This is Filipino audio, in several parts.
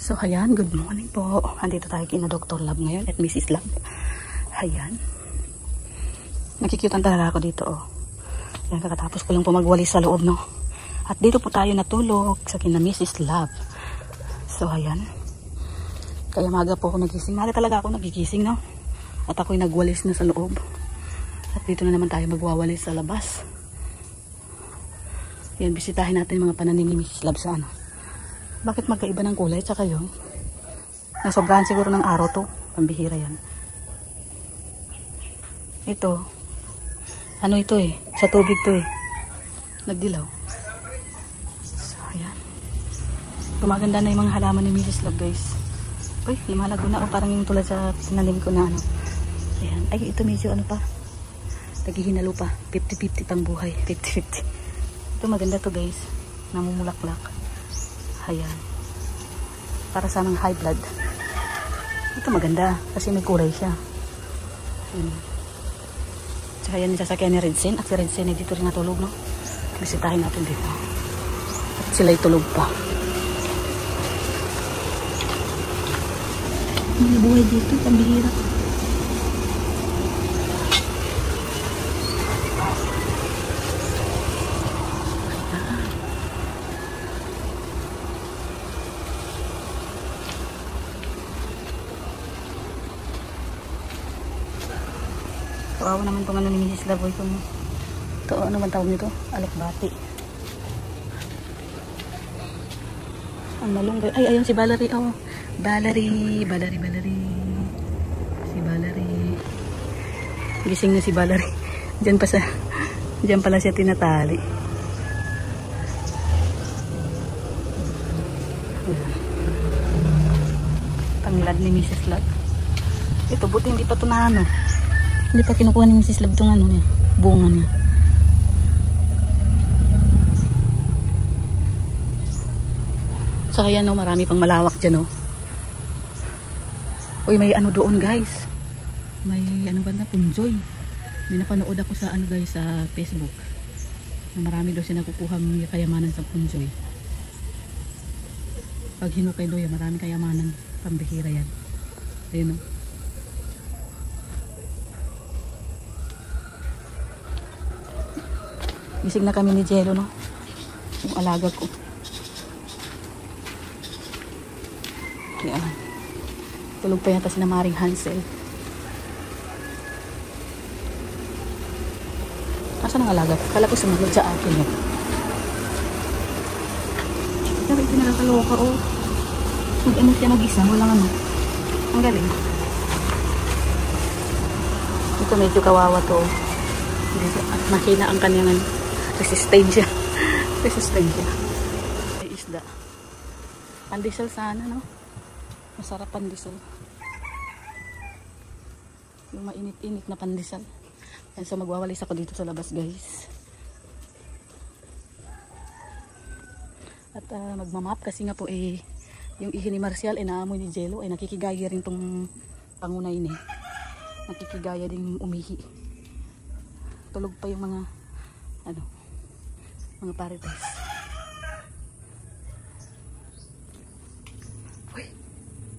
So, ayan, good morning po. Andito tayo kina Dr. Love ngayon at Mrs. Love. Ayan. Nakikyutan talaga ako dito, oh. Ayan, kakatapos ko lang po magwalis sa loob, no? At dito po tayo natulog sa kina Mrs. Love. So, ayan. Kaya maga po ako nagising. Maga talaga ako nagigising, no? At ako'y nagwalis na sa loob. At dito na naman tayo magwawalis sa labas. Ayan, bisitahin natin yung mga pananim ni Mrs. Love sa ano. Bakit magkaiba ng kulay? Tsaka yun. Nasobrahan siguro ng araw to. Pambihira yan. Ito. Ano ito eh? Sa tubig to eh. Nagdilaw. So, ayan. Gumaganda na yung mga halaman ni Mrs. Love, guys. Uy, lumalago na. O, parang yung tulad sa tinanim ko na ano. Ayan. Ay, ito medyo ano pa. Naghihinalo pa. 50-50 pang buhay. 50-50. Ito maganda to, guys. Namumulak-lak. Ayan. Para sa mga high blood. Ito maganda. Kasi may kulay siya. Ayan. Tsaka yan yung sasakyan ni Redsen. At si Redsen ay dito rin natulog, no? Bisitahin natin dito. At sila'y tulog pa. May buhay dito. Pambihira. Kawawa naman itong ano ni Mrs. Love. Ito, ano man tawag nito? Alokbati. Ang malunggay. Ay, ayun si Valerie. Oh, Valerie. Si Valerie. Gising na si Valerie. Diyan pala siya tinatali. Tanglad ni Mrs. Love. Ito, buti hindi pa ito na ano. Hindi pa kinukuha ni Mrs. Love itong ano niya, bunga niya. Saka yan, no, marami pang malawak dyan, no. Uy, may ano doon, guys. May ano ba na, punjoy. May napanood ako sa ano, guys, sa Facebook. Na marami daw siya nakukuha ng kayamanan sa punjoy. Pag hinukay daw yan, marami kayamanan. Pambihira yan. Ayun, no. Gising na kami ni Jello, no? Yung alaga ko. Yan. Tulog pa yata si na Maring Hansel. Asan ang alaga ko? Kala ko sumunod sa akin, no? Pero ito nakakaloka, oh. Mag-ano siya mag-isa. Walang ano. Ang galing. Ito medyo kawawa to. At mahina ang kanyang ano. Resistensya. May isda. Pandesal sana, no? Masarap pandesal. Yung mainit-init na pandesal. And so magwawalis ako dito sa labas, guys. At magmamap kasi nga po eh yung ihi ni Marcial ay naamoy ni Jello ay nakikigaya rin tong pangunay ni. Nakikigaya din umihi. Tulog pa yung mga ano, mga parites. Uy,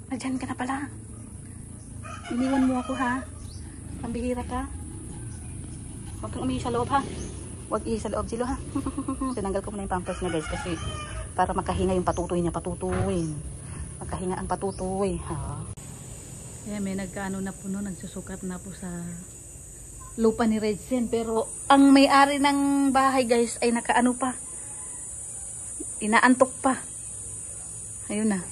nandyan ka na pala. Iniwan mo ako, ha? Pambihira ka. Huwag kang umihi sa loob, ha? Huwag ihi sa loob, Jello, ha? Tinanggal ko muna yung pampers niya, guys, kasi para makahinga yung patutoy niya, patutuin. Makahinga ang patutoy, ha? Kaya may nagkaano na po, no? Nagsusukat na po sa lupa ni Redsen, pero ang may-ari ng bahay, guys, ay nakaano pa, inaantok pa. Ayun na,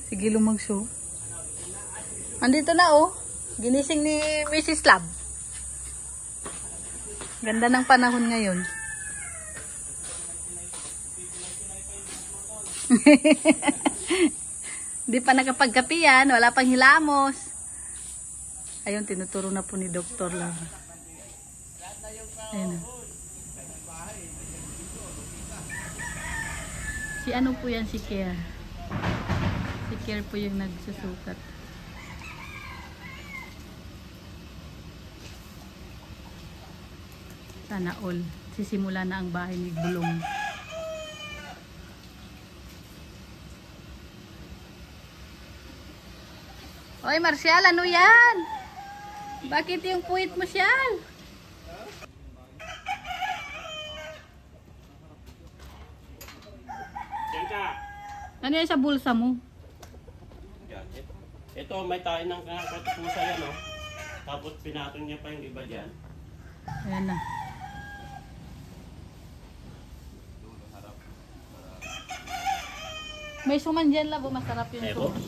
sige lumag-show. Andito na, oh, ginising ni Mrs. Love. Ganda ng panahon ngayon. Di pa nakapagkapi yan, wala pang hilamos. Ayun, tinuturo na po ni Dr. Love. Ayun. Si ano po yan, si Care. Si Care po yung nagsusukat. Sana all. Sisimula na ang bahay ni Bulong. Oy, Marcial, ano yan? Bakit yung puwit mo, Sial? Ano yan sa bulsa mo? Ito, may tain ng pusa yan, oh. Tapos pinatong niya pa yung iba dyan. Ayan na. May suman dyan, labo. Masarap yung Ebo? suman.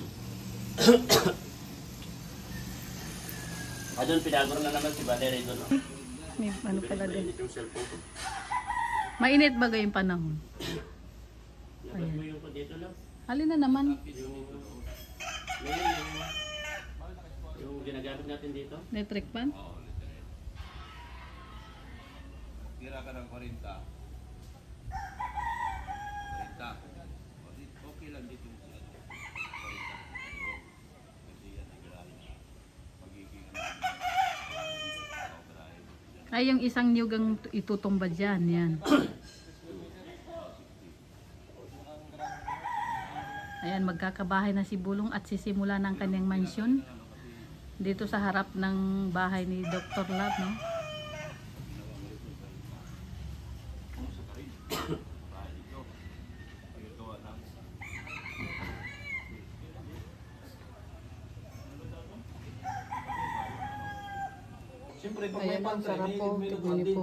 Doon, pinagor na naman si Battery doon, oh. May ano pala din. Yung cellphone ko. Mainit ba yung panahon? Dapat mo yung pa dito lang. Halin na naman. Yung ginagamit natin dito. Electric pan? Tira ka ng 40. 40. Okay lang dito. 40. Kasi yan ang girahin na magiging Ay, yung isang niyugang itutumba dyan. Yan. Ayan, magkakabahay na si Bulong at sisimula ng kanyang mansyon. Dito sa harap ng bahay ni Dr. Love, no? Siyempre, pag Ayan may ang sarap po. Tignan niyo po.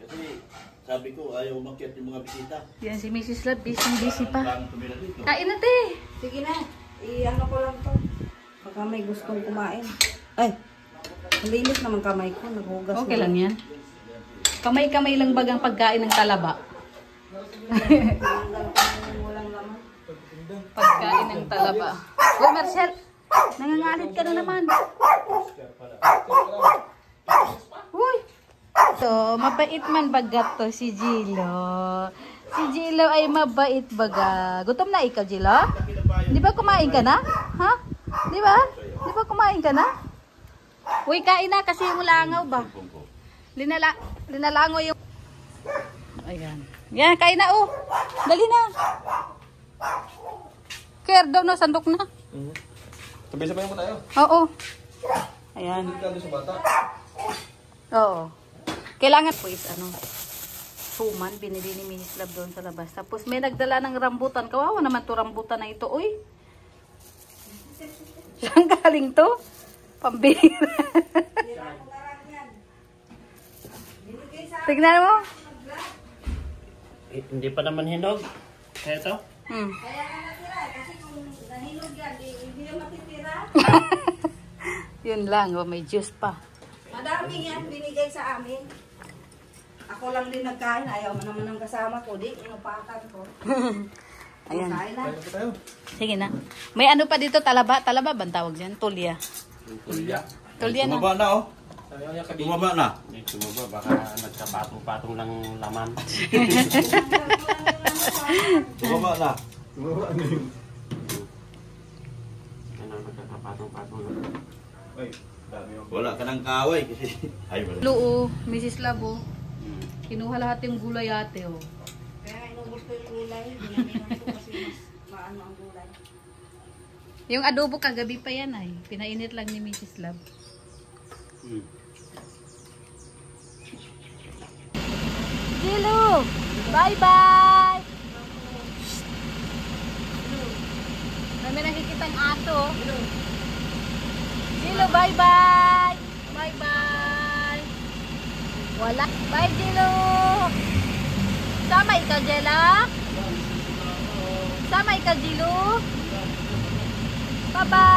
Kasi sabi ko, ayaw umakyat yung mga bisita. Yan si Mrs. Love, busy pa. Kailangan tumira dito. Kain na, te! Sige na, i-ano ko lang to. Baka may gustong kumain. Ay, malinis naman kamay ko, naghugas Okay na. lang yan. Kamay-kamay lang bagang pagkain ng talaba. Tinanggal ko yung walang laman. Pagkain ng talaba. Uy, Marcel! Nangangalit ka na naman. Uy! So, mabait man bagat to si Gilo. Si Gilo ay mabait baga. Gutom na ikaw, Gilo? Di ba kumain ka na? Ha? Di ba? Di ba kumain ka na? Uy, kain na kasi yung langaw ba? Linalangaw yung... Ayan. Yan, kain na oh. Dali na. Care daw na, sandok na. Sabay-sabay mo tayo. Oo. Ayan. Hindi ka doon sa bata. Oo. Kailangan po is ano, suman, binili ni Mrs. Love doon sa labas. Tapos may nagdala ng rambutan. Kawawa naman to rambutan na ito. Uy. Saan galing to? Pambira. Tignan mo. Hindi pa naman hinog. Kaya ito? Hmm. Kaya nga natira, kasi kung nahilog yan, hindi na matitira. Yun lang. Oh, may juice pa. Madami yan binigay sa amin. Ako lang din nagkain, ayaw mo naman ng kasama ko. Di, inupakan ko. Ayan. Kain na. Tayo tayo. Sige na. May ano pa dito, talaba. Talaba ba ang tawag dyan? Tulya. Tulya. Tulya na. Tumaba na, oh. Tumaba Tumaba na. Hindi tumaba. Baka nagkapatong-patong ng laman. Tumaba na. Ano, nagkakapatong-patong lang. Ay, wala ka ng kaway kasi. Ay, wala. Luo, Mrs. Labo. Kinuha lahat yung gulay ate, oh. Kaya inubos ko yung gulay. Dinamihan ko kasi mas maano ang gulay. Yung adobo kagabi pa yan ay. Pinainit lang ni Mrs. Love. Gilo! Bye-bye! May nakikitang aso. Gilo, bye-bye! Bye-bye! Wala. Bye, Gilo! Sama ikaw, Jella? Sama ikaw, Gilo? Bye-bye!